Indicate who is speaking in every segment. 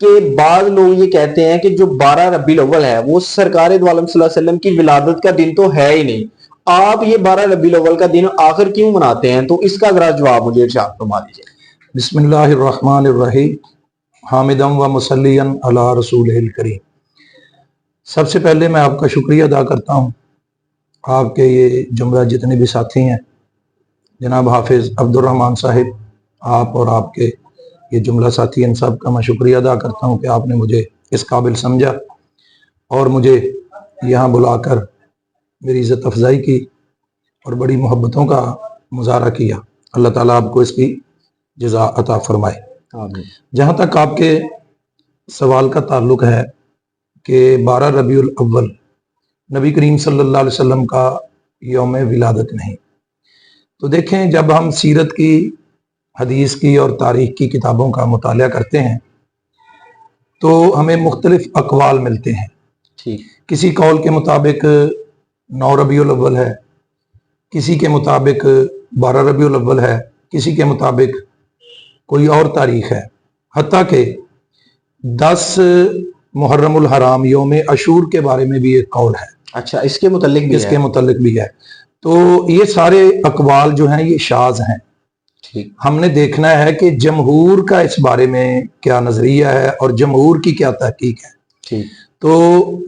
Speaker 1: کہ بعض لوگ یہ کہتے ہیں کہ جو 12 ربیع الاول ہے وہ سرکار دو عالم صلی اللہ علیہ وسلم کی ولادت کا دن تو ہے ہی نہیں، آپ یہ 12 ربیع الاول کا دن آخر کیوں مناتے ہیں؟ تو اس کا ذرا جواب مجھے ارشاد فرما دیجیے۔
Speaker 2: بسم اللہ الرحمن الرحیم، حامدم و مسلیًا علی رسول الکریم۔ سب سے پہلے میں آپ کا شکریہ ادا کرتا ہوں، آپ کے یہ جملہ جتنے بھی ساتھی ہیں، جناب حافظ عبد الرحمن صاحب، آپ اور آپ کے یہ جملہ ساتھی، ان سب کا میں شکریہ ادا کرتا ہوں کہ آپ نے مجھے اس قابل سمجھا اور مجھے یہاں بلا کر میری عزت افزائی کی اور بڑی محبتوں کا مظاہرہ کیا۔ اللہ تعالیٰ آپ کو اس کی جزا عطا فرمائے۔
Speaker 1: آمین۔
Speaker 2: جہاں تک آپ کے سوال کا تعلق ہے کہ 12 ربیع الاول نبی کریم صلی اللہ علیہ وسلم کا یوم ولادت نہیں، تو دیکھیں جب ہم سیرت کی، حدیث کی اور تاریخ کی کتابوں کا مطالعہ کرتے ہیں تو ہمیں مختلف اقوال ملتے ہیں۔
Speaker 1: ٹھیک۔
Speaker 2: کسی قول کے مطابق 9 ربیع الاول ہے، کسی کے مطابق 12 ربیع الاول ہے، کسی کے مطابق کوئی اور تاریخ ہے، حتیٰ کہ 10 محرم الحرام یوم عاشور کے بارے میں بھی ایک قول ہے۔
Speaker 1: اچھا، اس کے متعلق بھی
Speaker 2: اس کے متعلق بھی ہے۔ تو یہ سارے اقوال جو ہیں یہ شاذ ہیں۔
Speaker 1: ٹھیک۔
Speaker 2: ہم نے دیکھنا ہے کہ جمہور کا اس بارے میں کیا نظریہ ہے اور جمہور کی کیا تحقیق ہے۔
Speaker 1: ٹھیک۔
Speaker 2: تو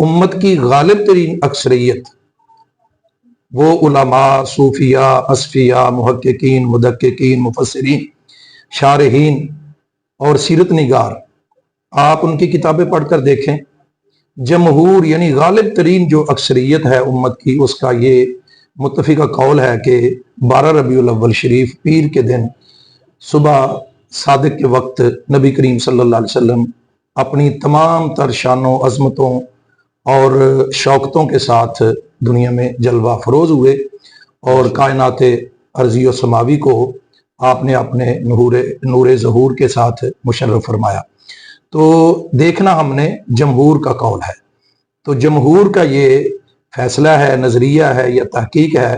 Speaker 2: امت کی غالب ترین اکثریت، وہ علماء، صوفیاء، اصفیاء، محققین، مدققین، مفسرین، شارحین اور سیرت نگار، آپ ان کی کتابیں پڑھ کر دیکھیں، جمہور یعنی غالب ترین جو اکثریت ہے امت کی، اس کا یہ متفقہ قول ہے کہ 12 ربیع الاول شریف پیر کے دن صبح صادق کے وقت نبی کریم صلی اللہ علیہ وسلم اپنی تمام تر شان و عظمتوں اور شوکتوں کے ساتھ دنیا میں جلوہ فروز ہوئے اور کائنات ارضی و سماوی کو آپ نے اپنے نور ظہور کے ساتھ مشرف فرمایا۔ تو دیکھنا ہم نے جمہور کا قول ہے، تو جمہور کا یہ فیصلہ ہے، نظریہ ہے یا تحقیق ہے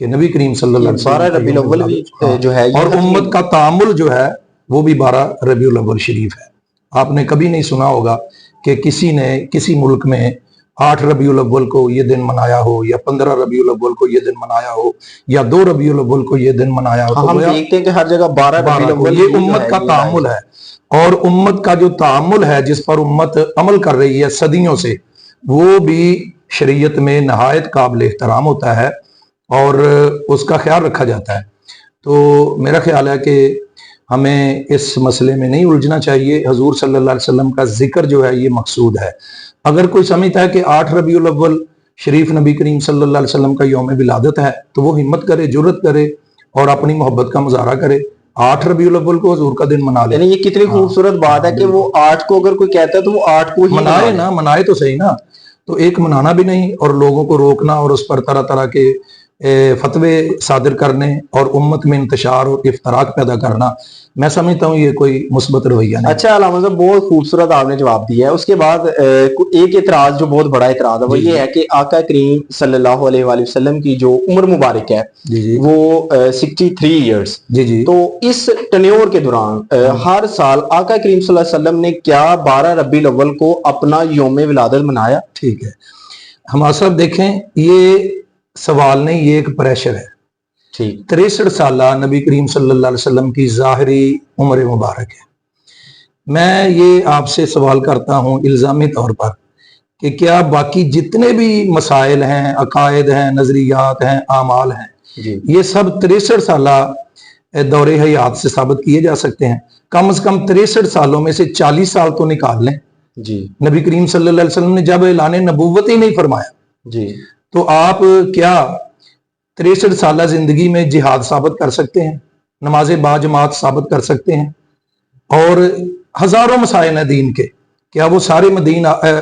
Speaker 2: کہ نبی کریم صلی اللہ علیہ وسلم
Speaker 1: 12 ربیع الاول بھی جو ہے،
Speaker 2: اور امت کا تعامل جو ہے وہ بھی 12 ربیع الاول شریف ہے۔ آپ نے کبھی نہیں سنا ہوگا کہ کسی نے کسی ملک میں 8 ربیع الاول کو یہ دن منایا ہو، یا 15 ربیع الاول کو یہ دن منایا ہو، یا 2 ربیع الاول کو یہ دن منایا ہو۔
Speaker 1: ہم دیکھتے ہیں کہ ہر جگہ 12 ربیع الاول،
Speaker 2: یہ امت کا تعامل ہے، اور امت کا جو تعامل ہے جس پر امت عمل کر رہی ہے صدیوں سے، وہ بھی شریعت میں نہایت قابل احترام ہوتا ہے اور اس کا خیال رکھا جاتا ہے۔ تو میرا خیال ہے کہ ہمیں اس مسئلے میں نہیں الجھنا چاہیے۔ حضور صلی اللہ علیہ وسلم کا ذکر جو ہے یہ مقصود ہے۔ اگر کوئی سمجھتا ہے کہ 8 ربیع الاول شریف نبی کریم صلی اللہ علیہ وسلم کا یوم ولادت ہے تو وہ ہمت کرے، جرت کرے اور اپنی محبت کا مظاہرہ کرے، 8 ربیع الاول کو حضور کا دن منا لے۔
Speaker 1: یعنی یہ کتنی خوبصورت بات ہے کہ وہ 8 کو اگر کوئی کہتا ہے تو وہ 8 کو ہی
Speaker 2: منائے نا، منائے تو صحیح نا۔ تو ایک منانا بھی نہیں اور لوگوں کو روکنا اور اس پر طرح طرح کے فتوے صادر کرنے اور امت میں انتشار اور افتراق پیدا کرنا، میں سمجھتا ہوں یہ کوئی مثبت رویہ نہیں۔
Speaker 1: اچھا علامہ صاحب، بہت خوبصورت آپ نے جواب دیا ہے۔ اس کے بعد ایک اعتراض جو بہت بڑا اعتراض ہے وہ یہ ہے کہ آقا کریم صلی اللہ علیہ وآلہ وسلم کی جو عمر مبارک ہے وہ 63 ایئرز، تو اس ٹنیور کے دوران ہر سال آقا کریم صلی اللہ علیہ وسلم نے کیا 12 ربیع الاول کو اپنا یوم ولادت منایا؟
Speaker 2: ٹھیک ہے، ہم صاحب دیکھیں، یہ سوال نہیں، یہ ایک پریشر ہے۔ 63 سالہ نبی کریم صلی اللہ علیہ وسلم کی ظاہری عمر مبارک ہے۔ میں یہ آپ سے سوال کرتا ہوں الزامی طور پر کہ کیا باقی جتنے بھی مسائل ہیں، عقائد ہیں، نظریات ہیں، اعمال ہیں، یہ سب 63 سالہ دور حیات سے ثابت کیے جا سکتے ہیں؟ کم از کم 63 سالوں میں سے 40 سال تو نکال لیں۔ نبی کریم صلی اللہ علیہ وسلم نے جب اعلان نبوت ہی نہیں فرمایا تو آپ کیا 63 سالہ زندگی میں جہاد ثابت کر سکتے ہیں، نماز با جماعت ثابت کر سکتے ہیں، اور ہزاروں مسائل ہیں دین کے، کیا وہ سارے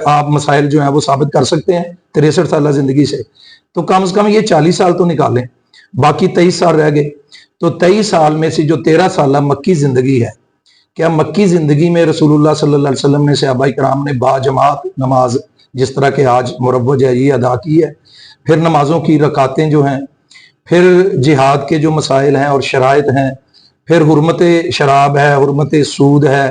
Speaker 2: آپ مسائل جو ہیں وہ ثابت کر سکتے ہیں 63 سالہ زندگی سے؟ تو کم از کم یہ 40 سال تو نکالیں، باقی 23 سال رہ گئے۔ تو 23 سال میں سے جو 13 سالہ مکی زندگی ہے، کیا مکی زندگی میں رسول اللہ صلی اللہ علیہ وسلم نے، صحابہ کرام نے با جماعت نماز جس طرح کہ آج مروج ہے یہ ادا کی ہے؟ پھر نمازوں کی رکعتیں جو ہیں، پھر جہاد کے جو مسائل ہیں اور شرائط ہیں، پھر حرمت شراب ہے، حرمت سود ہے،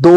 Speaker 1: 2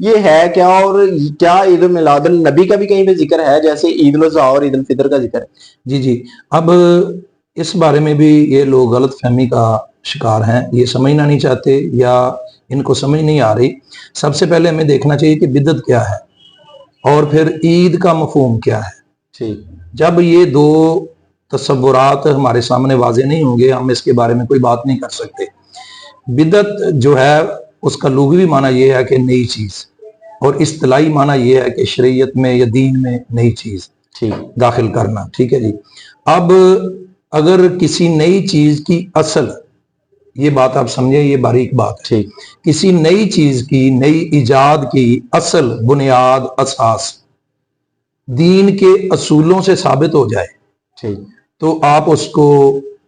Speaker 1: یہ ہے کیا؟ اور کیا عید میلاد النبی کا بھی کہیں پہ ذکر ہے جیسے عید الاضحیٰ اور عید الفطر کا ذکر ہے؟
Speaker 2: جی اب اس بارے میں بھی یہ لوگ غلط فہمی کا شکار ہیں، یہ سمجھنا نہیں چاہتے یا ان کو سمجھ نہیں آ رہی۔ سب سے پہلے ہمیں دیکھنا چاہیے کہ بدعت کیا ہے اور پھر عید کا مفہوم کیا ہے۔
Speaker 1: ٹھیک،
Speaker 2: جب یہ دو تصورات ہمارے سامنے واضح نہیں ہوں گے، ہم اس کے بارے میں کوئی بات نہیں کر سکتے۔ بدعت جو ہے اس کا لغوی معنی یہ ہے کہ نئی چیز، اور اصطلاحی معنی یہ ہے کہ شریعت میں یا دین میں نئی چیز داخل کرنا۔ ٹھیک ہے جی۔ اب اگر کسی نئی چیز کی اصل، یہ بات آپ سمجھیں، یہ باریک بات ہے، کسی نئی چیز کی، نئی ایجاد کی اصل، بنیاد، اساس دین کے اصولوں سے ثابت ہو جائے تو آپ اس کو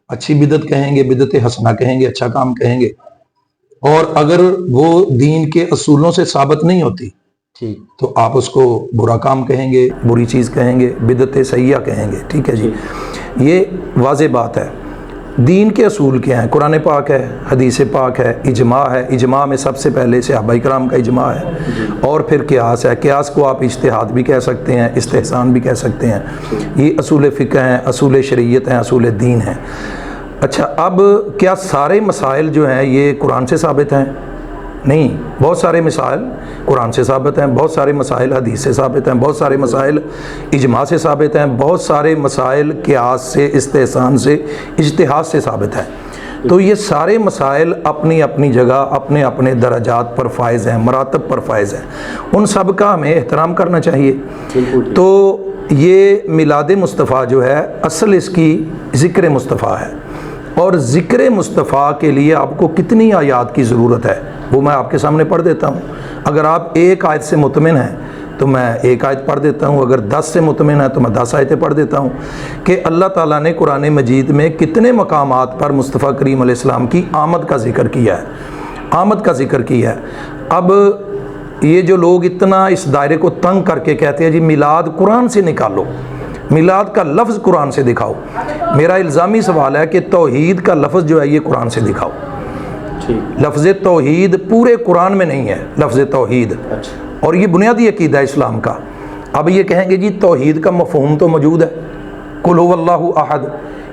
Speaker 2: اچھی بدعت کہیں گے، بدعت حسنہ کہیں گے، اچھا کام کہیں گے۔ اور اگر وہ دین کے اصولوں سے ثابت نہیں ہوتی تو آپ اس کو برا کام کہیں گے، بری چیز کہیں گے، بدعت سیئہ کہیں گے۔ ٹھیک ہے جی، یہ واضح بات ہے۔ دین کے اصول کیا ہیں؟ قرآن پاک ہے، حدیث پاک ہے، اجماع ہے۔ اجماع میں سب سے پہلے صحابہ کرام کا اجماع ہے، اور پھر قیاس ہے۔ قیاس کو آپ اجتہاد بھی کہہ سکتے ہیں، استحسان بھی کہہ سکتے ہیں۔ یہ اصول فقہ ہیں، اصول شریعت ہیں، اصول دین ہیں۔ اچھا، اب کیا سارے مسائل جو ہیں یہ قرآن سے ثابت ہیں؟ نہیں، بہت سارے مسائل قرآن سے ثابت ہیں، بہت سارے مسائل حدیث سے ثابت ہیں، بہت سارے مسائل اجماع سے ثابت ہیں، بہت سارے مسائل قیاس سے، استحسان سے، اجتہاد سے ثابت ہیں۔ تو یہ سارے مسائل اپنی اپنی جگہ، اپنے اپنے درجات پر فائز ہیں، مراتب پر فائز ہیں، ان سب کا ہمیں احترام کرنا چاہیے۔ تو یہ میلاد مصطفیٰ جو ہے، اصل اس کی ذکر مصطفیٰ ہے، اور ذکر مصطفیٰ کے لیے آپ کو کتنی آیات کی ضرورت ہے وہ میں آپ کے سامنے پڑھ دیتا ہوں۔ اگر آپ ایک آیت سے مطمئن ہیں تو میں ایک آیت پڑھ دیتا ہوں، اگر 10 سے مطمئن ہے تو میں 10 آیتیں پڑھ دیتا ہوں کہ اللہ تعالیٰ نے قرآن مجید میں کتنے مقامات پر مصطفیٰ کریم علیہ السلام کی آمد کا ذکر کیا ہے، آمد کا ذکر کیا ہے۔ اب یہ جو لوگ اتنا اس دائرے کو تنگ کر کے کہتے ہیں جی میلاد قرآن سے نکالو، میلاد کا لفظ قرآن سے دکھاؤ، میرا الزامی سوال ہے کہ توحید کا لفظ جو ہے یہ قرآن سے دکھاؤ۔ لفظ توحید پورے قرآن میں نہیں ہے، لفظ توحید، اور یہ بنیادی عقیدہ اسلام کا۔ اب یہ کہیں گے جی توحید کا مفہوم تو موجود ہے، قل هو اللہ احد،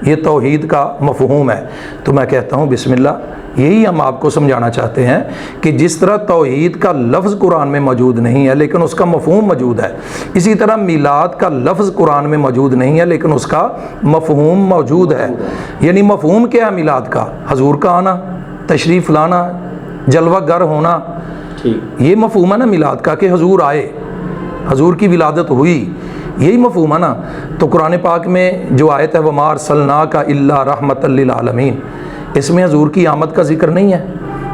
Speaker 2: یہ توحید کا مفہوم ہے۔ تو میں کہتا ہوں بسم اللہ، یہی ہم آپ کو سمجھانا چاہتے ہیں کہ جس طرح توحید کا لفظ قرآن میں موجود نہیں ہے لیکن اس کا مفہوم موجود ہے، اسی طرح میلاد کا لفظ قرآن میں موجود نہیں ہے لیکن اس کا مفہوم موجود ہے۔ یعنی مفہوم کیا ہے میلاد کا؟ حضور کا آنا، تشریف لانا، جلوہ گر ہونا، یہ مفہوم ہے نا میلاد کا، کہ حضور آئے، حضور کی ولادت ہوئی، یہی مفہوم ہے نا۔ تو قرآن پاک میں جو آیت ہے وَمَا أَرْسَلْنَاكَ إِلَّا رَحْمَةً لِّلْعَالَمِينَ، اس میں حضور کی آمد کا ذکر نہیں ہے۔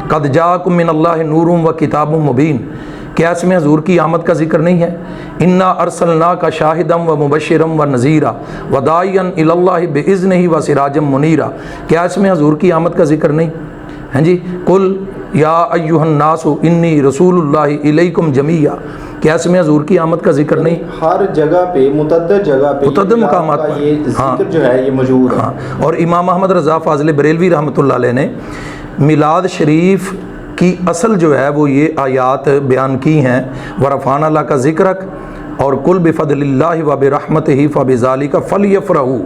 Speaker 2: قَدْ جَاءَكُم مِّنَ اللَّهِ نُورٌ وَكِتَابٌ مُّبِينٌ، کیا اس میں حضور کی آمد کا ذکر نہیں ہے؟ اِنَّا أَرْسَلْنَاكَ شَاهِدًا وَمُبَشِّرًا وَنَذِيرًا وَدَاعِيًا إِلَى اللَّهِ بِإِذْنِهِ وَسِرَاجًا مُنِيرًا، کیا اس میں حضور کی آمد کا ذکر نہیں؟ ہیں جی، قل یا ایھا الناس انی رسول اللہ الیکم جمیعا، کیا اس میں حضور کی آمد کا ذکر نہیں؟
Speaker 1: ہر جگہ پہ، متعدد جگہ پہ،
Speaker 2: متعدد مقامات پر
Speaker 1: یہ ذکر جو ہے یہ موجود ہے۔
Speaker 2: اور امام احمد رضا فاضل بریلوی رحمۃ اللہ علیہ نے میلاد شریف کی اصل جو ہے وہ یہ آیات بیان کی ہیں، ورفعنا لک ذکرک، اور قل بفضل اللہ وبرحمتہ فبذلک فلیفرحوا،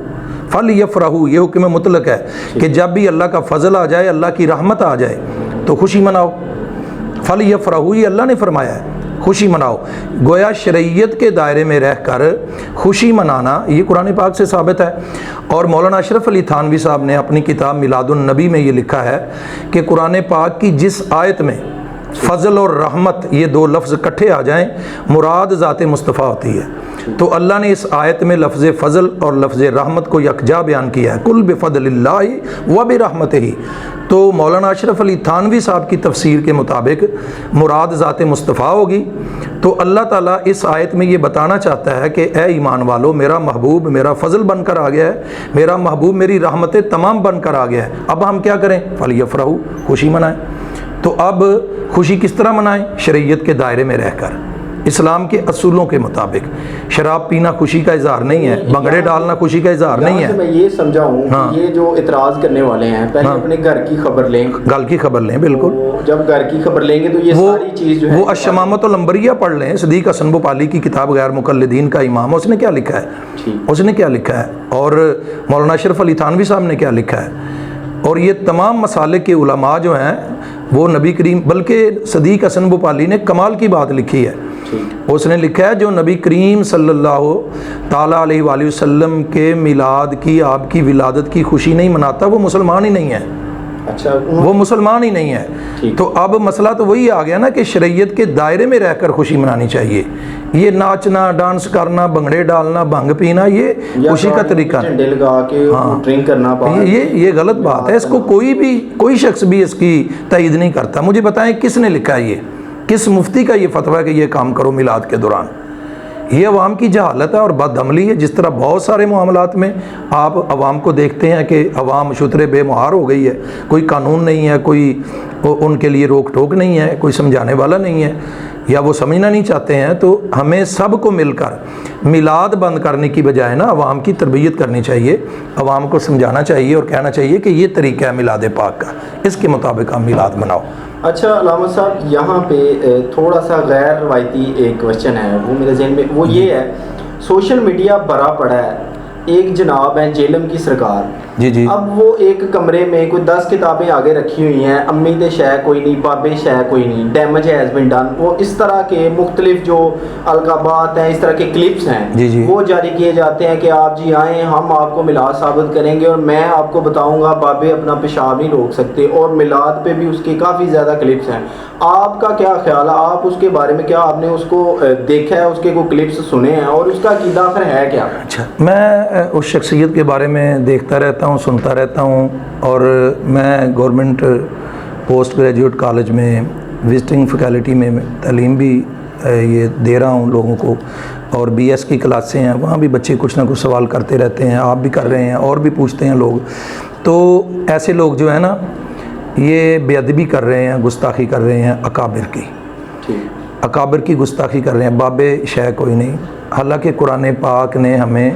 Speaker 2: فلیفرحوا یہ حکم مطلق ہے کہ جب بھی اللہ کا فضل آ جائے، اللہ کی رحمت آ جائے تو خوشی مناؤ۔ فلیفرحوا یہ اللہ نے فرمایا ہے، خوشی مناؤ۔ گویا شریعت کے دائرے میں رہ کر خوشی منانا یہ قرآن پاک سے ثابت ہے۔ اور مولانا اشرف علی تھانوی صاحب نے اپنی کتاب میلاد النبی میں یہ لکھا ہے کہ قرآن پاک کی جس آیت میں فضل اور رحمت یہ دو لفظ اکٹھے آ جائیں مراد ذات مصطفیٰ ہوتی ہے۔ تو اللہ نے اس آیت میں لفظ فضل اور لفظ رحمت کو یکجا بیان کیا ہے، قل بفضل اللہ وبرحمتہ۔ تو مولانا اشرف علی تھانوی صاحب کی تفسیر کے مطابق مراد ذات مصطفیٰ ہوگی۔ تو اللہ تعالیٰ اس آیت میں یہ بتانا چاہتا ہے کہ اے ایمان والو، میرا محبوب میرا فضل بن کر آ گیا ہے، میرا محبوب میری رحمتیں تمام بن کر آ گیا ہے، اب ہم کیا کریں؟ فلیفرحوا، خوشی منائیں۔ تو اب خوشی کس طرح منائیں؟ شریعت کے دائرے میں رہ کر، اسلام کے اصولوں کے مطابق. شراب پینا خوشی کا اظہار نہیں ہے, بھنگڑے ڈالنا خوشی کا اظہار نہیں ہے.
Speaker 1: میں یہ سمجھا ہوں کہ یہ جو اعتراض کرنے والے ہیں پہلے اپنے گھر کی خبر لیں,
Speaker 2: گل کی خبر لیں. بالکل,
Speaker 1: جب گھر کی خبر لیں گے تو یہ ساری چیز جو ہے
Speaker 2: وہ الشمامۃ العنبریہ پڑھ لیں, صدیق حسن بھوپالی کی کتاب غیر مقلدین کا امام, اس نے کیا لکھا ہے, اس نے کیا لکھا ہے, اور مولانا اشرف علی تھانوی صاحب نے کیا لکھا ہے. اور یہ تمام مسالک کے علماء جو ہیں وہ نبی کریم, بلکہ صدیق حسن بھوپالی نے کمال کی بات لکھی ہے. اس نے لکھا ہے جو نبی کریم صلی اللہ تعالیٰ علیہ وآلہ وسلم کے میلاد کی, آپ کی ولادت کی خوشی نہیں مناتا وہ مسلمان ہی نہیں ہے.
Speaker 1: اچھا,
Speaker 2: وہ مسلمان ہی نہیں ہے. تو اب مسئلہ تو وہی آ گیا نا کہ شریعت کے دائرے میں رہ کر خوشی منانی چاہیے. یہ ناچنا, ڈانس کرنا, بھنگڑے ڈالنا, بھنگ پینا, یہ خوشی کا طریقہ نہیں. یہ غلط بات ہے. اس کو کوئی شخص بھی اس کی تائید نہیں کرتا. مجھے بتائیں کس نے لکھا ہے, یہ کس مفتی کا یہ فتویٰ ہے کہ یہ کام کرو میلاد کے دوران؟ یہ عوام کی جہالت ہے اور بد عملی ہے. جس طرح بہت سارے معاملات میں آپ عوام کو دیکھتے ہیں کہ عوام شترے بے مہار ہو گئی ہے, کوئی قانون نہیں ہے, کوئی ان کے لیے روک ٹوک نہیں ہے, کوئی سمجھانے والا نہیں ہے, یا وہ سمجھنا نہیں چاہتے ہیں. تو ہمیں سب کو مل کر میلاد بند کرنے کی بجائے نا عوام کی تربیت کرنی چاہیے, عوام کو سمجھانا چاہیے اور کہنا چاہیے کہ یہ طریقہ ہے میلاد پاک کا, اس کے مطابق ہم میلاد مناؤ.
Speaker 1: اچھا علامہ صاحب, یہاں پہ تھوڑا سا غیر روایتی ایک کوشچن ہے وہ میرے ذہن میں, وہ یہ ہے سوشل میڈیا بھرا پڑا ہے. ایک جناب ہیں جیلم کی سرکار,
Speaker 2: جی
Speaker 1: اب وہ ایک کمرے میں کوئی 10 کتابیں آگے رکھی ہوئی ہیں, امی دے شے کوئی نہیں, بابے شے کوئی نہیں, ڈیمیج ہیز بین ڈن, وہ اس طرح کے مختلف جو القابات ہیں, اس طرح کے کلپس ہیں وہ جاری کیے جاتے ہیں کہ آپ جی آئیں, ہم آپ کو میلاد ثابت کریں گے اور میں آپ کو بتاؤں گا بابے اپنا پیشاب نہیں روک سکتے, اور میلاد پہ بھی اس کے کافی زیادہ کلپس ہیں. آپ کا کیا خیال ہے, آپ اس کے بارے میں, کیا آپ نے اس کو دیکھا ہے, اس کے کوئی کلپس سنے ہیں, اور اس کا عقیدہ آخر ہے کیا؟
Speaker 2: اچھا, میں اس شخصیت کے بارے میں دیکھتا رہتا ہوں, سنتا رہتا ہوں, اور میں گورنمنٹ پوسٹ گریجویٹ کالج میں وزٹنگ فیکلٹی میں تعلیم بھی یہ دے رہا ہوں لوگوں کو, اور بی ایس کی کلاسیں ہیں, وہاں بھی بچے کچھ نہ کچھ سوال کرتے رہتے ہیں, آپ بھی کر رہے ہیں اور بھی پوچھتے ہیں لوگ. تو ایسے لوگ جو ہیں نا یہ بے ادبی کر رہے ہیں, گستاخی کر رہے ہیں اکابر کی, اکابر کی گستاخی کر رہے ہیں. بابے شے کوئی نہیں, حالانکہ قرآن پاک نے ہمیں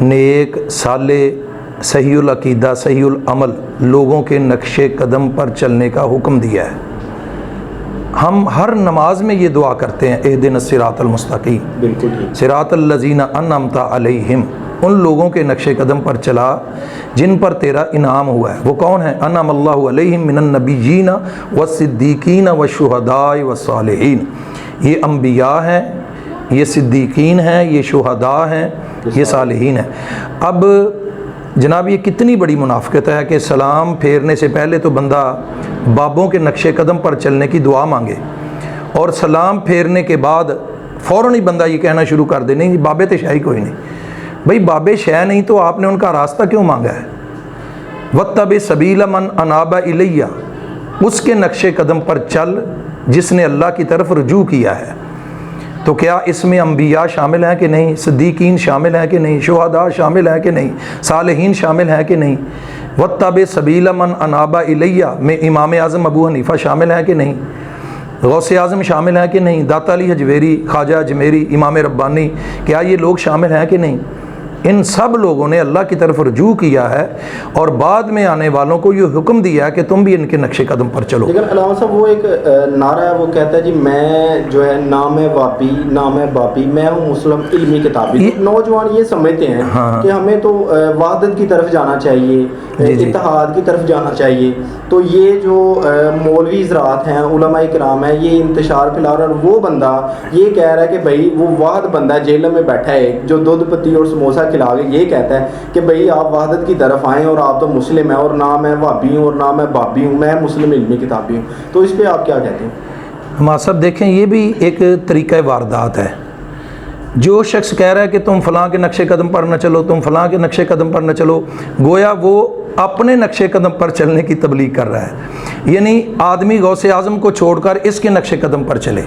Speaker 2: نیک, صالح, صحیح العقیدہ, صحیح العمل لوگوں کے نقش قدم پر چلنے کا حکم دیا ہے. ہم ہر نماز میں یہ دعا کرتے ہیں, اہدنا الصراط المستقیم,
Speaker 1: بالکل
Speaker 2: صراط الذین انعمت علیہم, ان لوگوں کے نقش قدم پر چلا جن پر تیرا انعام ہوا ہے. وہ کون ہیں؟ انعم اللہ علیہم من النبیین والصدیقین والشہداء والصالحین. یہ انبیاء ہیں, یہ صدیقین ہیں, یہ شہداء ہیں, یہ صالحین ہیں. اب جناب یہ کتنی بڑی منافقت ہے کہ سلام پھیرنے سے پہلے تو بندہ بابوں کے نقش قدم پر چلنے کی دعا مانگے, اور سلام پھیرنے کے بعد فوراً ہی بندہ یہ کہنا شروع کر دے نہیں بابے تو شاہی کوئی نہیں. بھئی بابے شے نہیں تو آپ نے ان کا راستہ کیوں مانگا ہے؟ وَاتَّبِعْ سَبِيلَ مَنْ أَنَابَ إِلَيَّ, اس کے نقش قدم پر چل جس نے اللہ کی طرف رجوع کیا ہے. تو کیا اس میں انبیاء شامل ہیں کہ نہیں, صدیقین شامل ہیں کہ نہیں, شہداء شامل ہیں کہ نہیں, صالحین شامل ہیں کہ نہیں؟ وَاتَّبِعْ سَبِيلَ مَنْ أَنَابَ إِلَيَّ میں امام اعظم ابو حنیفہ شامل ہیں کہ نہیں, غوث اعظم شامل ہیں کہ نہیں, داتا علی حجویری, خواجہ اجمیری, امام ربانی, کیا یہ لوگ شامل ہیں کہ نہیں؟ ان سب لوگوں نے اللہ کی طرف رجوع کیا ہے, اور بعد میں آنے والوں کو یہ حکم دیا ہے کہ تم بھی ان کے نقش قدم پر چلو.
Speaker 1: لیکن علامہ صاحب وہ ایک نعرہ ہے, وہ کہتا ہے جی میں جو ہے نام ہے وابی, نام ہے بابی, میں ہوں مسلم علمی کتابی. نوجوان یہ سمجھتے ہیں کہ ہمیں تو وحدت کی طرف جانا چاہیے, اتحاد کی طرف جانا چاہیے. تو یہ جو مولوی حضرات ہیں, علماء کرام ہیں, یہ انتشار پھیلا رہا ہے, اور وہ بندہ یہ کہہ رہا ہے کہ بھائی وہ واحد بندہ جیل میں بیٹھا ہے جو دودھ پتی اور سموسہ کھلا کے یہ کہتا ہے کہ بھئی آپ وحدت کی طرف آئیں, اور آپ تو مسلم ہیں, اور نام ہے وابی ہوں, اور نام ہے بابی ہوں, میں مسلم علمی کتابی ہوں. تو اس پہ آپ کیا کہتے ہیں؟
Speaker 2: ہمارا صاحب دیکھیں یہ بھی ایک طریقہ واردات ہے. جو شخص کہہ رہا ہے کہ تم فلاں کے نقش قدم پر نہ چلو, تم فلاں کے نقش قدم پر نہ چلو, گویا وہ اپنے نقش قدم پر چلنے کی تبلیغ کر رہا ہے. یعنی آدمی غوث اعظم کو چھوڑ کر اس کے نقش قدم پر چلے.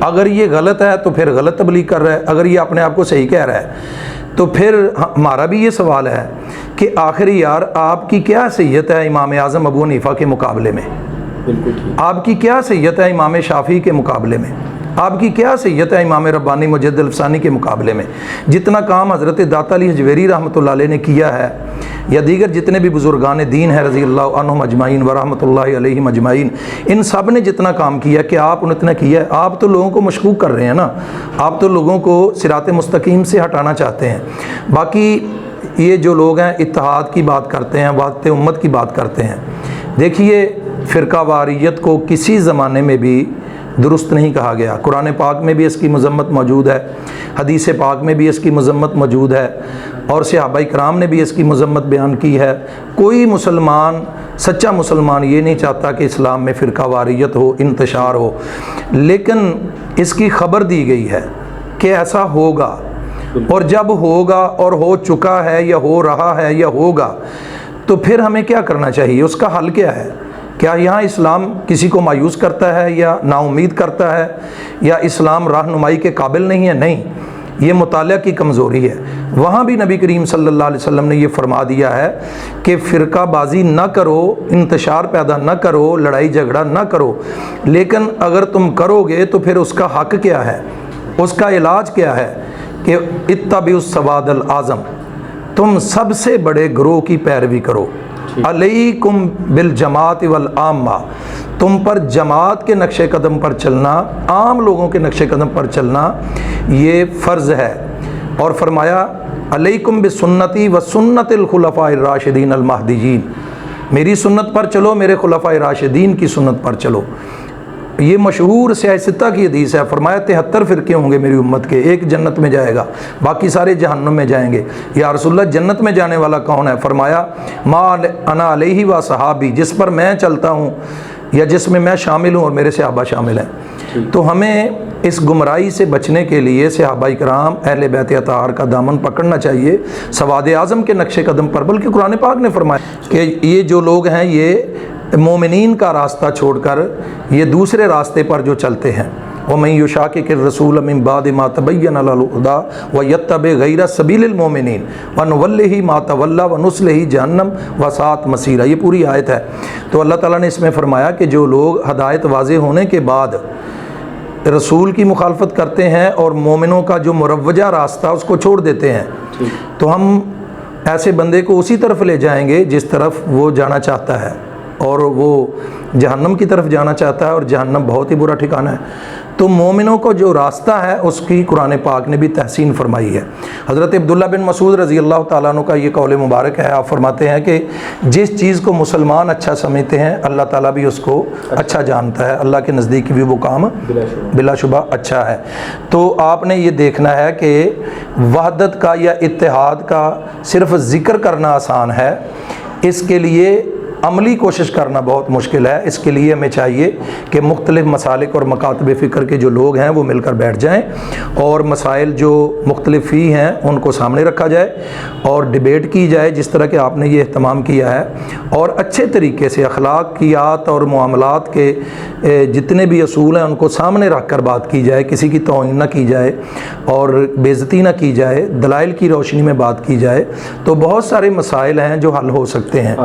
Speaker 2: اگر یہ غلط ہے تو پھر غلط تبلیغ کر رہا ہے, اگر یہ اپنے آپ کو صحیح کہہ رہا ہے تو پھر ہمارا بھی یہ سوال ہے کہ آخر یار آپ کی کیا حیثیت ہے امام اعظم ابو حنیفہ کے مقابلے میں؟ آپ کی کیا حیثیت ہے امام شافعی کے مقابلے میں؟ آپ کی کیا حیثیت ہے امام ربانی مجد الفسانی کے مقابلے میں؟ جتنا کام حضرت داتا علی حجویری رحمۃ اللہ علیہ نے کیا ہے یا دیگر جتنے بھی بزرگان دین ہیں رضی اللہ عنہم اجمعین و رحمۃ اللہ علیہم اجمعین، ان سب نے جتنا کام کیا کہ آپ نے اتنا کیا ہے؟ آپ تو لوگوں کو مشکوک کر رہے ہیں نا، آپ تو لوگوں کو صراط مستقیم سے ہٹانا چاہتے ہیں۔ باقی یہ جو لوگ ہیں اتحاد کی بات کرتے ہیں، وحدت امت کی بات کرتے ہیں، دیکھیے فرقہ واریت کو کسی زمانے میں بھی درست نہیں کہا گیا۔ قرآن پاک میں بھی اس کی مذمت موجود ہے، حدیث پاک میں بھی اس کی مذمت موجود ہے، اور صحابہ کرام نے بھی اس کی مذمت بیان کی ہے۔ کوئی مسلمان، سچا مسلمان یہ نہیں چاہتا کہ اسلام میں فرقہ واریت ہو، انتشار ہو، لیکن اس کی خبر دی گئی ہے کہ ایسا ہوگا، اور جب ہوگا اور ہو چکا ہے یا ہو رہا ہے یا ہوگا، تو پھر ہمیں کیا کرنا چاہیے؟ اس کا حل کیا ہے؟ کیا یہاں اسلام کسی کو مایوس کرتا ہے یا نا امید کرتا ہے یا اسلام رہنمائی کے قابل نہیں ہے؟ نہیں، یہ مطالعہ کی کمزوری ہے۔ وہاں بھی نبی کریم صلی اللہ علیہ وسلم نے یہ فرما دیا ہے کہ فرقہ بازی نہ کرو، انتشار پیدا نہ کرو، لڑائی جھگڑا نہ کرو، لیکن اگر تم کرو گے تو پھر اس کا حق کیا ہے، اس کا علاج کیا ہے؟ کہ اتبعوا السواد الاعظم، تم سب سے بڑے گروہ کی پیروی کرو۔ علیکم بالجماعت والعامہ، تم پر جماعت کے نقش قدم پر چلنا، عام لوگوں کے نقش قدم پر چلنا یہ فرض ہے۔ اور فرمایا علیکم بسنتی و سنت الخلفاء الراشدین المہدیین، میری سنت پر چلو، میرے خلفاء راشدین کی سنت پر چلو۔ یہ مشہور سیاستہ کی حدیث ہے، فرمایا 73 فرقے ہوں گے میری امت کے، ایک جنت میں جائے گا، باقی سارے جہنم میں جائیں گے۔ یا رسول اللہ جنت میں جانے والا کون ہے؟ فرمایا ما انا علیہ و صحابی، جس پر میں چلتا ہوں یا جس میں میں شامل ہوں اور میرے صحابہ شامل ہیں۔ تو ہمیں اس گمراہی سے بچنے کے لیے صحابہ کرام اہل بیت اطہار کا دامن پکڑنا چاہیے، سواد اعظم کے نقش قدم پر۔ بلکہ قرآن پاک نے فرمایا کہ یہ جو لوگ ہیں یہ مومنین کا راستہ چھوڑ کر یہ دوسرے راستے پر جو چلتے ہیں، وَمَن يُشَاقِقِ الرَّسُولَ مِن بَعْدِ مَا تَبَيَّنَ لَهُ الْهُدَىٰ وَيَتَّبِعْ غَيْرَ سَبِيلِ الْمُؤْمِنِينَ وَنُوَلِّهِ مَا تَوَلَّىٰ وَنُصْلِهِ جَهَنَّمَ وَسَاءَتْ مَصِيرًا، یہ پوری آیت ہے۔ تو اللہ تعالیٰ نے اس میں فرمایا کہ جو لوگ ہدایت واضح ہونے کے بعد رسول کی مخالفت کرتے ہیں اور مومنوں کا جو مروجہ راستہ اس کو چھوڑ دیتے ہیں، تو ہم ایسے بندے کو اسی طرف لے جائیں گے جس طرف وہ جانا چاہتا ہے، اور وہ جہنم کی طرف جانا چاہتا ہے، اور جہنم بہت ہی برا ٹھکانہ ہے۔ تو مومنوں کو جو راستہ ہے اس کی قرآن پاک نے بھی تحسین فرمائی ہے۔ حضرت عبداللہ بن مسعود رضی اللہ تعالیٰ عنہ کا یہ قول مبارک ہے، آپ فرماتے ہیں کہ جس چیز کو مسلمان اچھا سمجھتے ہیں اللہ تعالیٰ بھی اس کو اچھا جانتا ہے، اللہ کے نزدیک بھی وہ کام بلا شبہ اچھا ہے۔ تو آپ نے یہ دیکھنا ہے کہ وحدت کا یا اتحاد کا صرف ذکر کرنا آسان ہے، اس کے لیے عملی کوشش کرنا بہت مشکل ہے۔ اس کے لیے ہمیں چاہیے کہ مختلف مسالک اور مکاتب فکر کے جو لوگ ہیں وہ مل کر بیٹھ جائیں، اور مسائل جو مختلف ہی ہیں ان کو سامنے رکھا جائے اور ڈیبیٹ کی جائے، جس طرح کہ آپ نے یہ اہتمام کیا ہے، اور اچھے طریقے سے اخلاقیات اور معاملات کے جتنے بھی اصول ہیں ان کو سامنے رکھ کر بات کی جائے، کسی کی توہین نہ کی جائے اور بے عزتی نہ کی جائے، دلائل کی روشنی میں بات کی جائے، تو بہت سارے مسائل ہیں جو حل ہو سکتے ہیں۔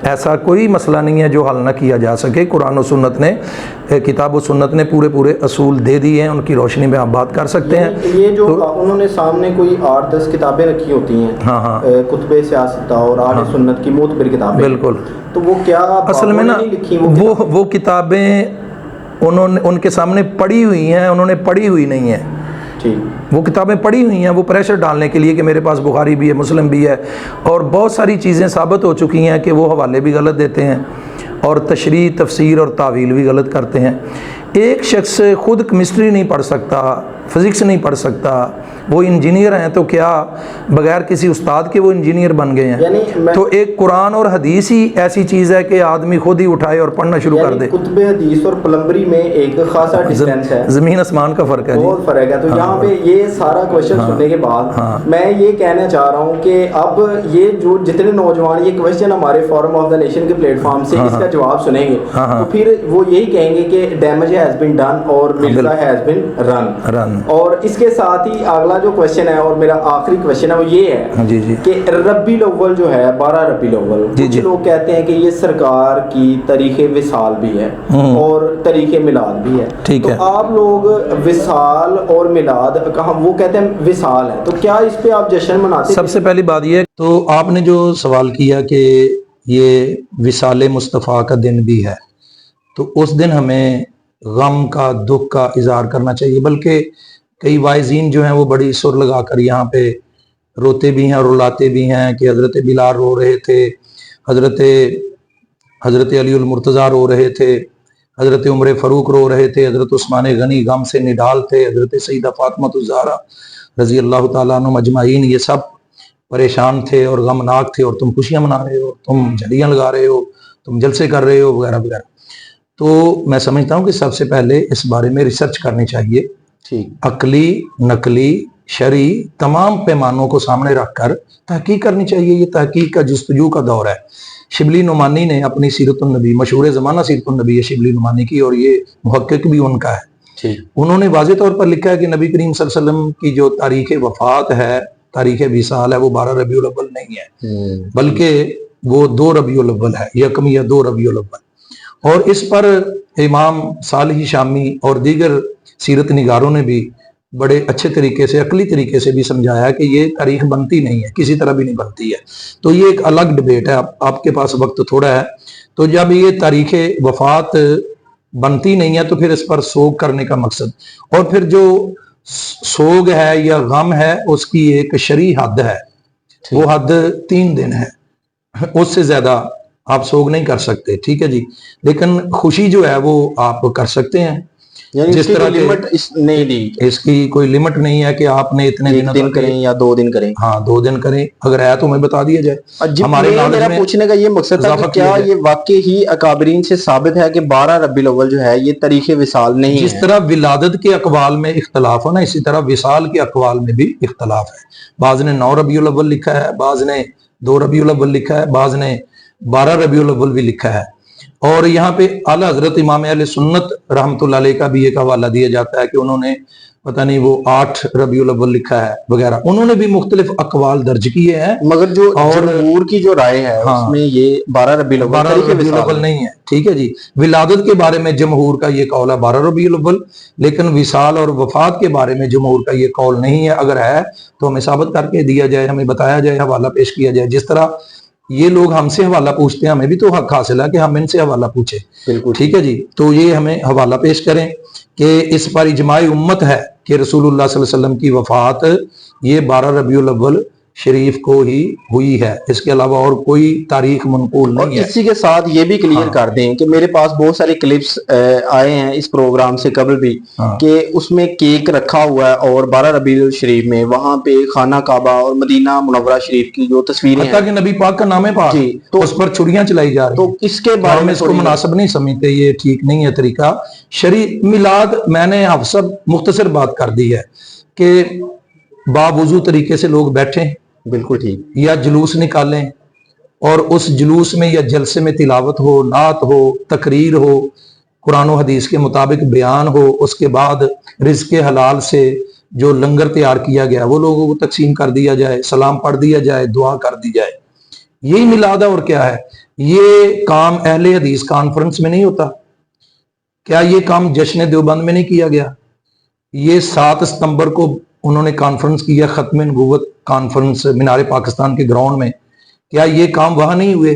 Speaker 2: ایسا کوئی مسئلہ نہیں ہے جو حل نہ کیا جا سکے۔ قرآن و سنت نے، کتاب و سنت نے پورے اصول دے دیے ہیں، ان کی روشنی میں آپ بات کر سکتے ہیں۔
Speaker 1: یہ جو انہوں نے سامنے کوئی 8-10 کتابیں رکھی ہوتی ہیں،
Speaker 2: ہاں
Speaker 1: کتب سیاستہ اور اہل سنت کی معتبر کتابیں،
Speaker 2: بالکل،
Speaker 1: تو وہ کیا
Speaker 2: اصل میں نا وہ کتابیں انہوں نے ان کے سامنے پڑھی ہوئی ہیں، انہوں نے پڑھی ہوئی نہیں ہیں۔ وہ کتابیں پڑھی ہوئی ہیں، وہ پریشر ڈالنے کے لیے کہ میرے پاس بخاری بھی ہے، مسلم بھی ہے، اور بہت ساری چیزیں ثابت ہو چکی ہیں کہ وہ حوالے بھی غلط دیتے ہیں اور تشریح، تفسیر اور تعویل بھی غلط کرتے ہیں۔ ایک شخص خود کیمسٹری نہیں پڑھ سکتا، فزکس نہیں پڑھ سکتا، وہ انجینئر ہیں، تو کیا بغیر کسی استاد کے وہ انجینئر بن گئے ہیں؟ تو ایک قرآن اور حدیث ہی ایسی چیز ہے کہ آدمی خود ہی اٹھائے اور پڑھنا شروع کر دے۔
Speaker 1: کتب حدیث اور پلمبری میں ایک خاصا ڈسٹینس ہے،
Speaker 2: زمین آسمان کا فرق ہے،
Speaker 1: بہت فرق ہے۔ تو یہاں پہ یہ سارا کوشچن سننے کے بعد میں یہ کہنا چاہ رہا ہوں کہ اب یہ جو جتنے نوجوان یہ کوشچن ہمارے فورم آف دا نیشن کے پلیٹ فارم سے اس کا جواب سنیں گے، تو پھر وہ یہی کہیں گے کہ ڈیمیج ہیز بین ڈن اور مرزا ہیز بین رن۔ اور اس کے ساتھ ہی اگلا جو کوشچن ہے اور میرا آخری کوشچن ہے وہ یہ ہے
Speaker 2: جی جی
Speaker 1: کہ ربیع الاول جو ہے 12 ربیع الاول کچھ لوگ کہتے ہیں کہ یہ سرکار کی تاریخ وصال بھی ہے اور تاریخ میلاد بھی ہے،
Speaker 2: ٹھیک ہے،
Speaker 1: تو آپ لوگ وصال اور میلاد وہ کہتے ہیں وصال ہے، تو کیا اس پہ آپ جشن مناتے ہیں؟
Speaker 2: سب سے پہلی بات یہ ہے، تو آپ نے جو سوال کیا کہ یہ وصال مصطفیٰ کا دن بھی ہے، تو اس دن ہمیں غم کا، دکھ کا اظہار کرنا چاہیے، بلکہ کئی واعظین جو ہیں وہ بڑی سر لگا کر یہاں پہ روتے بھی ہیں اور رلاتے بھی ہیں کہ حضرت بلال رو رہے تھے، حضرت علی المرتضیٰ رو رہے تھے، حضرت عمر فاروق رو رہے تھے، حضرت عثمان غنی غم سے نڈال تھے، حضرت سیدہ فاطمہ الزہرا رضی اللہ تعالیٰ عنہ مجمعین یہ سب پریشان تھے اور غمناک تھے، اور تم خوشیاں منا رہے ہو، تم جھڑیاں لگا رہے ہو، تم جلسے کر رہے ہو وغیرہ وغیرہ۔ تو میں سمجھتا ہوں کہ سب سے پہلے اس بارے میں ریسرچ کرنی چاہیے، عقلی، نقلی، شرعی تمام پیمانوں کو سامنے رکھ کر تحقیق کرنی چاہیے۔ یہ تحقیق کا جستجو کا دور ہے۔ شبلی نعمانی نے اپنی سیرت النبی، مشہور زمانہ سیرت النبی ہے شبلی نعمانی کی، اور یہ محقق بھی ان کا ہے، انہوں نے واضح طور پر لکھا ہے کہ نبی کریم صلی اللہ علیہ وسلم کی جو تاریخ وفات ہے، تاریخ وصال ہے، وہ 12 ربیع الاول نہیں ہے، بلکہ وہ 2 ربیع الاول ہے، یکم یا 2 ربیع الاول۔ اور اس پر امام صالح شامی اور دیگر سیرت نگاروں نے بھی بڑے اچھے طریقے سے، عقلی طریقے سے بھی سمجھایا کہ یہ تاریخ بنتی نہیں ہے، کسی طرح بھی نہیں بنتی ہے۔ تو یہ ایک الگ ڈبیٹ ہے، آپ کے پاس وقت تھوڑا ہے، تو جب یہ تاریخ وفات بنتی نہیں ہے تو پھر اس پر سوگ کرنے کا مقصد، اور پھر جو سوگ ہے یا غم ہے اس کی ایک شرعی حد ہے، وہ حد 3 دن ہے، اس سے زیادہ آپ سوگ نہیں کر سکتے، ٹھیک ہے جی۔ لیکن خوشی جو ہے وہ آپ کر سکتے ہیں،
Speaker 1: یعنی جس طرح لمٹ نہیں دی،
Speaker 2: اس کی کوئی لمٹ نہیں ہے کہ آپ نے اتنے
Speaker 1: دن کریں یا 2 دن کریں،
Speaker 2: ہاں 2 دن کریں، اگر ہے تو ہمیں بتا دیا جائے۔
Speaker 1: ہمارے میرا پوچھنے کا یہ مقصد تھا کہ کیا یہ واقعی ہی اکابرین سے ثابت ہے کہ 12 ربیع الاول جو ہے یہ تاریخ وصال نہیں ہے؟
Speaker 2: جس طرح ولادت کے اقوال میں اختلاف ہے نا، اسی طرح وصال کے اقوال میں بھی اختلاف ہے۔ بعض نے 9 ربیع الاول لکھا ہے، بعض نے 2 ربیع الاول لکھا ہے، بعض نے 12 ربیع الاول بھی لکھا ہے۔ اور یہاں پہ اعلیٰ حضرت امام اہل سنت رحمۃ اللہ علیہ کا بھی ایک حوالہ دیا جاتا ہے کہ انہوں نے پتہ نہیں وہ 8 ربیع الاول لکھا ہے وغیرہ، انہوں نے بھی مختلف اقوال درج کیے ہیں،
Speaker 1: مگر جو جمہور کی جو رائے ہے اس میں یہ 12 ربیع
Speaker 2: الاول نہیں ہے، ٹھیک ہے جی۔ ولادت کے بارے میں جمہور کا یہ قول ہے 12 ربیع الاول، لیکن وصال اور وفات کے بارے میں جمہور کا یہ قول نہیں ہے۔ اگر ہے تو ہمیں ثابت کر کے دیا جائے، ہمیں بتایا جائے، حوالہ پیش کیا جائے۔ جس طرح یہ لوگ ہم سے حوالہ پوچھتے ہیں، ہمیں بھی تو حق حاصل ہے کہ ہم ان سے حوالہ پوچھیں، ٹھیک ہے جی۔ تو یہ ہمیں حوالہ پیش کریں کہ اس پر اجماع امت ہے کہ رسول اللہ صلی اللہ علیہ وسلم کی وفات یہ 12 ربیع الاول شریف کو ہی ہوئی ہے، اس کے علاوہ اور کوئی تاریخ منقول نہیں ہے۔
Speaker 1: اسی کے ساتھ یہ بھی کلیئر کر دیں کہ میرے پاس بہت سارے کلپس آئے ہیں اس پروگرام سے قبل بھی کہ اس میں کیک رکھا ہوا ہے، اور 12 ربیع الشریف میں وہاں پہ خانہ کعبہ اور مدینہ منورہ شریف کی جو تصویریں ہیں،
Speaker 2: کہ نبی پاک کا نام ہے پاک، تو اس پر چھڑیاں چلائی جا رہی ہیں،
Speaker 1: تو اس کے بارے میں
Speaker 2: اس کو مناسب نہیں سمجھتے، یہ ٹھیک نہیں ہے طریقہ شرعی۔ میلاد میں نے آپ سب مختصر بات کر دی ہے کہ باوضو طریقے سے لوگ بیٹھیں،
Speaker 1: بالکل ٹھیک، یا
Speaker 2: جلوس نکالیں، اور اس جلوس میں یا جلسے میں تلاوت ہو، نعت ہو، تقریر ہو، قرآن و حدیث کے مطابق بیان ہو، اس کے بعد رزق حلال سے جو لنگر تیار کیا گیا وہ لوگوں کو تقسیم کر دیا جائے، سلام پڑھ دیا جائے، دعا کر دی جائے، یہی میلاد ہے۔ اور کیا ہے یہ کام اہل حدیث کانفرنس میں نہیں ہوتا؟ کیا یہ کام جشن دیوبند میں نہیں کیا گیا؟ یہ 7 ستمبر کو انہوں نے کانفرنس کیا، ختم نبوت کانفرنس مینار پاکستان کے گراؤنڈ میں، کیا یہ کام وہاں نہیں ہوئے؟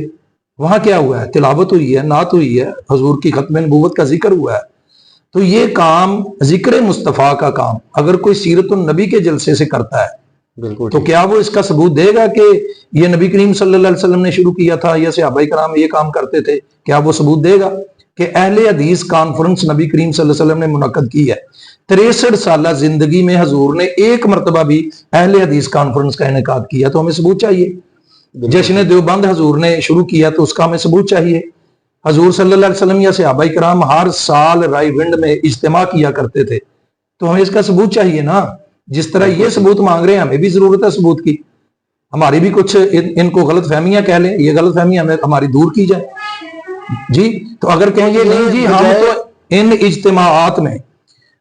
Speaker 2: وہاں کیا ہوا ہے؟ تلاوت ہوئی ہے، نعت ہوئی ہے، حضور کی ختم نبوت کا ذکر ہوا ہے۔ تو یہ کام ذکر مصطفیٰ کا کام اگر کوئی سیرت النبی کے جلسے سے کرتا ہے تو کیا وہ اس کا ثبوت دے گا کہ یہ نبی کریم صلی اللہ علیہ وسلم نے شروع کیا تھا یا صحابہ کرام یہ کام کرتے تھے؟ کیا وہ ثبوت دے گا کہ اہل حدیث کانفرنس نبی کریم صلی اللہ علیہ وسلم نے منعقد کی ہے؟ 63 سالہ زندگی میں حضور نے ایک مرتبہ بھی اہل حدیث کانفرنس کا انعقاد کیا، تو ہمیں ثبوت چاہیے۔ جشن دیوبند حضور نے شروع کیا تو اس کا ہمیں ثبوت چاہیے۔ حضور صلی اللہ علیہ وسلم یا صحابہ کرام ہر سال رائے ونڈ میں اجتماع کیا کرتے تھے، تو ہمیں اس کا ثبوت چاہیے نا۔ جس طرح یہ ثبوت مانگ رہے ہیں ہمیں بھی ضرورت ہے ثبوت کی۔ ہماری بھی کچھ ان کو غلط فہمیاں کہہ لیں، یہ غلط فہمیاں ہماری دور کی جائے جی۔ تو اگر کہیں گے نہیں جی ہم تو ان اجتماعات میں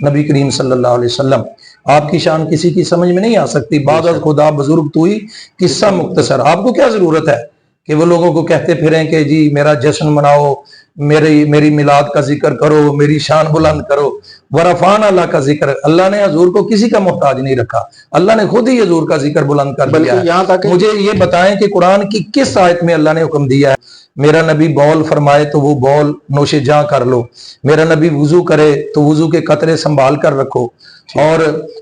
Speaker 2: نبی کریم صلی اللہ علیہ وسلم، آپ کی شان کسی کی سمجھ میں نہیں آ سکتی، بعد از خدا بزرگ تو ہی قصہ مختصر۔ آپ کو کیا ضرورت ہے کہ وہ لوگوں کو کہتے پھریں کہ جی میرا جشن مناؤ، میری میلاد کا ذکر کرو، میری شان بلند کرو۔ ورفان اللہ کا ذکر، اللہ نے حضور کو کسی کا محتاج نہیں رکھا، اللہ نے خود ہی حضور کا ذکر بلند کر دیا ہے۔
Speaker 1: یہاں تک
Speaker 2: مجھے یہ بتائیں کہ قرآن کی کس آیت میں اللہ نے حکم دیا ہے میرا نبی بول فرمائے تو وہ بول نوش جاں کر لو، میرا نبی وضو کرے تو وضو کے قطرے سنبھال کر رکھو، اور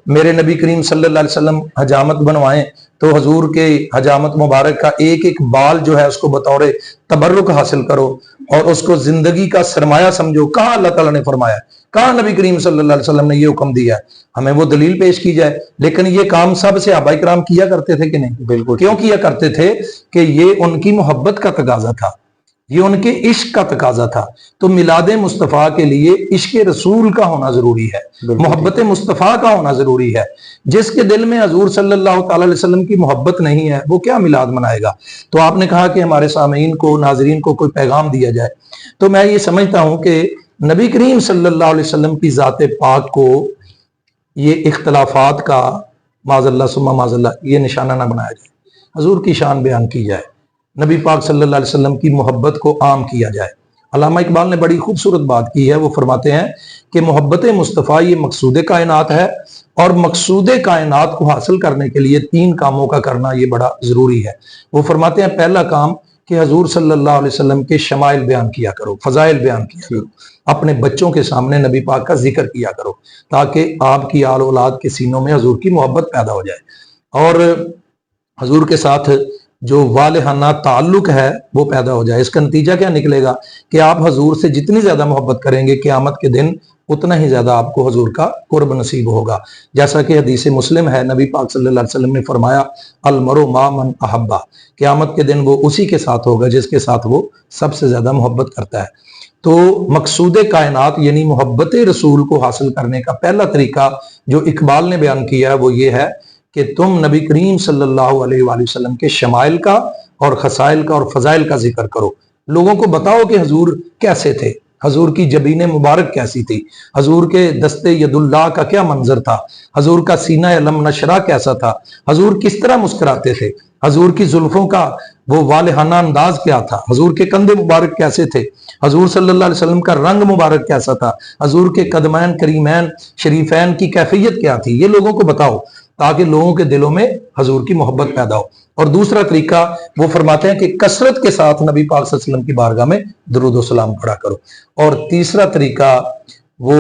Speaker 2: میرے نبی کریم صلی اللہ علیہ وسلم حجامت بنوائیں تو حضور کے حجامت مبارک کا ایک ایک بال جو ہے اس کو بطور تبرک حاصل کرو اور اس کو زندگی کا سرمایہ سمجھو؟ کہاں اللہ تعالیٰ نے فرمایا؟ کہاں نبی کریم صلی اللہ علیہ وسلم نے یہ حکم دیا ہے؟ ہمیں وہ دلیل پیش کی جائے۔ لیکن یہ کام سب صحابہ کرام کیا کرتے تھے کہ نہیں؟
Speaker 1: بالکل۔
Speaker 2: کیوں کیا کرتے تھے؟ کہ یہ ان کی محبت کا تقاضا تھا، یہ ان کے عشق کا تقاضا تھا۔ تو میلاد مصطفیٰ کے لیے عشق رسول کا ہونا ضروری ہے، محبت مصطفیٰ کا ہونا ضروری ہے۔ جس کے دل میں حضور صلی اللہ تعالی علیہ وسلم کی محبت نہیں ہے وہ کیا میلاد منائے گا؟ تو آپ نے کہا کہ ہمارے سامعین کو، ناظرین کو کوئی پیغام دیا جائے، تو میں یہ سمجھتا ہوں کہ نبی کریم صلی اللہ علیہ وسلم کی ذات پاک کو یہ اختلافات کا معاذ اللہ ثم معاذ اللہ یہ نشانہ نہ بنایا جائے، حضور کی شان بیان کی جائے، نبی پاک صلی اللہ علیہ وسلم کی محبت کو عام کیا جائے۔ علامہ اقبال نے بڑی خوبصورت بات کی ہے، وہ فرماتے ہیں کہ محبت مصطفیٰ یہ مقصود کائنات ہے، اور مقصود کائنات کو حاصل کرنے کے لیے 3 کاموں کا کرنا یہ بڑا ضروری ہے۔ وہ فرماتے ہیں پہلا کام کہ حضور صلی اللہ علیہ وسلم کے شمائل بیان کیا کرو، فضائل بیان کیا کرو، اپنے بچوں کے سامنے نبی پاک کا ذکر کیا کرو تاکہ آپ کی آل اولاد کے سینوں میں حضور کی محبت پیدا ہو جائے، اور حضور کے ساتھ جو والہانہ تعلق ہے وہ پیدا ہو جائے۔ اس کا نتیجہ کیا نکلے گا کہ آپ حضور سے جتنی زیادہ محبت کریں گے قیامت کے دن اتنا ہی زیادہ آپ کو حضور کا قرب نصیب ہوگا۔ جیسا کہ حدیث مسلم ہے، نبی پاک صلی اللہ علیہ وسلم نے فرمایا المرء مع من احبہ، قیامت کے دن وہ اسی کے ساتھ ہوگا جس کے ساتھ وہ سب سے زیادہ محبت کرتا ہے۔ تو مقصود کائنات یعنی محبت رسول کو حاصل کرنے کا پہلا طریقہ جو اقبال نے بیان کیا ہے وہ یہ ہے کہ تم نبی کریم صلی اللہ علیہ وآلہ وسلم کے شمائل کا اور خصائل کا اور فضائل کا ذکر کرو، لوگوں کو بتاؤ کہ حضور کیسے تھے، حضور کی جبین مبارک کیسی تھی، حضور کے دستے ید اللہ کا کیا منظر تھا، حضور کا سینہ علم نشرہ کیسا تھا، حضور کس طرح مسکراتے تھے، حضور کی زلفوں کا وہ والہانہ انداز کیا تھا، حضور کے کندھے مبارک کیسے تھے، حضور صلی اللہ علیہ وسلم کا رنگ مبارک کیسا تھا، حضور کے قدمین کریمین شریفین کی کیفیت کیا تھی، یہ لوگوں کو بتاؤ تاکہ لوگوں کے دلوں میں حضور کی محبت پیدا ہو۔ اور دوسرا طریقہ وہ فرماتے ہیں کہ کثرت کے ساتھ نبی پاک صلی اللہ علیہ وسلم کی بارگاہ میں درود و سلام پڑھا کرو۔ اور تیسرا طریقہ وہ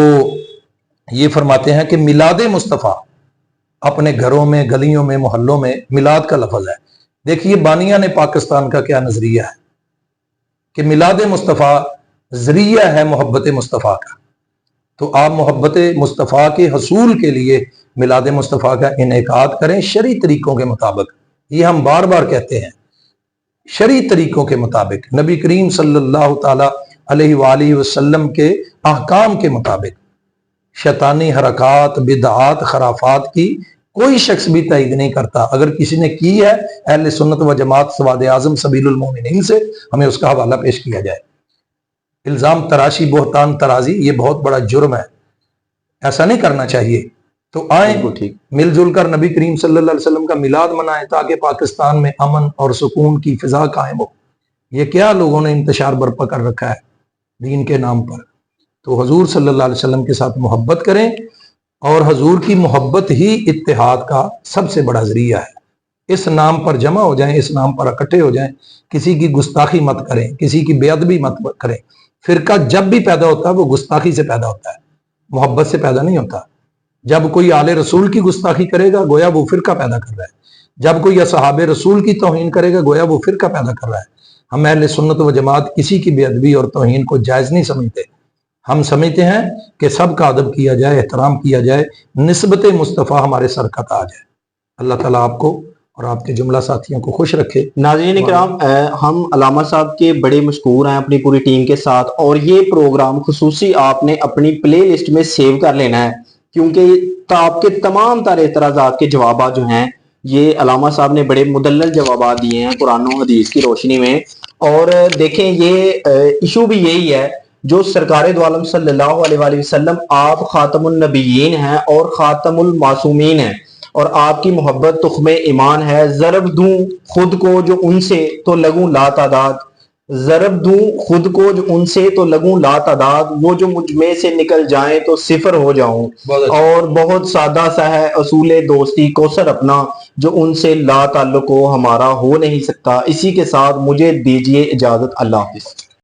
Speaker 2: یہ فرماتے ہیں کہ میلاد مصطفیٰ اپنے گھروں میں، گلیوں میں، محلوں میں میلاد کا لفظ ہے۔ دیکھیے بانیہ نے پاکستان کا کیا نظریہ ہے کہ میلاد مصطفیٰ ذریعہ ہے محبت مصطفیٰ کا، تو آپ محبت مصطفیٰ کے حصول کے لیے میلاد مصطفیٰ کا انعقاد کریں شرعی طریقوں کے مطابق۔ یہ ہم بار بار کہتے ہیں، شرعی طریقوں کے مطابق، نبی کریم صلی اللہ تعالی علیہ وآلہ وسلم کے احکام کے مطابق۔ شیطانی حرکات، بدعات، خرافات کی کوئی شخص بھی تائید نہیں کرتا۔ اگر کسی نے کی ہے اہل سنت و جماعت سواد اعظم سبیل المومنین سے ہمیں اس کا حوالہ پیش کیا جائے۔ الزام تراشی، بہتان ترازی یہ بہت بڑا جرم ہے، ایسا نہیں کرنا چاہیے۔ تو آئیں مل جل کر نبی کریم صلی اللہ علیہ وسلم کا میلاد منائیں تاکہ پاکستان میں امن اور سکون کی فضا قائم ہو۔ یہ کیا لوگوں نے انتشار برپا کر رکھا ہے دین کے نام پر؟ تو حضور صلی اللہ علیہ وسلم کے ساتھ محبت کریں، اور حضور کی محبت ہی اتحاد کا سب سے بڑا ذریعہ ہے۔ اس نام پر جمع ہو جائیں، اس نام پر اکٹھے ہو جائیں، کسی کی گستاخی مت کریں، کسی کی بے ادبی مت کریں۔ فرقہ جب بھی پیدا ہوتا ہے وہ گستاخی سے پیدا ہوتا ہے، محبت سے پیدا نہیں ہوتا۔ جب کوئی آل رسول کی گستاخی کرے گا گویا وہ فرقہ پیدا کر رہا ہے، جب کوئی اصحاب رسول کی توہین کرے گا گویا وہ فرقہ پیدا کر رہا ہے۔ ہم اہل سنت و جماعت کسی کی بے ادبی اور توہین کو جائز نہیں سمجھتے، ہم سمجھتے ہیں کہ سب کا ادب کیا جائے، احترام کیا جائے، نسبت مصطفیٰ ہمارے سر کا تاج ہے۔ اللہ تعالیٰ آپ کو اور آپ کے جملہ ساتھیوں کو خوش رکھے۔
Speaker 1: ناظرین کرام، ہم علامہ صاحب کے بڑے مشکور ہیں اپنی پوری ٹیم کے ساتھ، اور یہ پروگرام خصوصی آپ نے اپنی پلے لسٹ میں سیو کر لینا ہے، کیونکہ آپ کے تمام تر اعتراضات کے جوابات جو ہیں یہ علامہ صاحب نے بڑے مدلل جوابات دیے ہیں قرآن و حدیث کی روشنی میں۔ اور دیکھیں یہ ایشو بھی یہی ہے جو سرکار دو عالم صلی اللہ علیہ وآلہ وسلم آپ خاتم النبیین ہیں اور خاتم المعصومین ہیں، اور آپ کی محبت تخم ایمان ہے۔ ضرب دوں خود کو جو ان سے تو لگوں لا تعداد، ضرب دوں خود کو جو ان سے تو لگوں لا تعداد، وہ جو مجھ میں سے نکل جائیں تو صفر ہو جاؤں۔ اور بہت سادہ سا ہے اصول دوستی کوثر اپنا، جو ان سے لا تعلق ہو ہمارا ہو نہیں سکتا۔ اسی کے ساتھ مجھے دیجیے اجازت، اللہ حافظ۔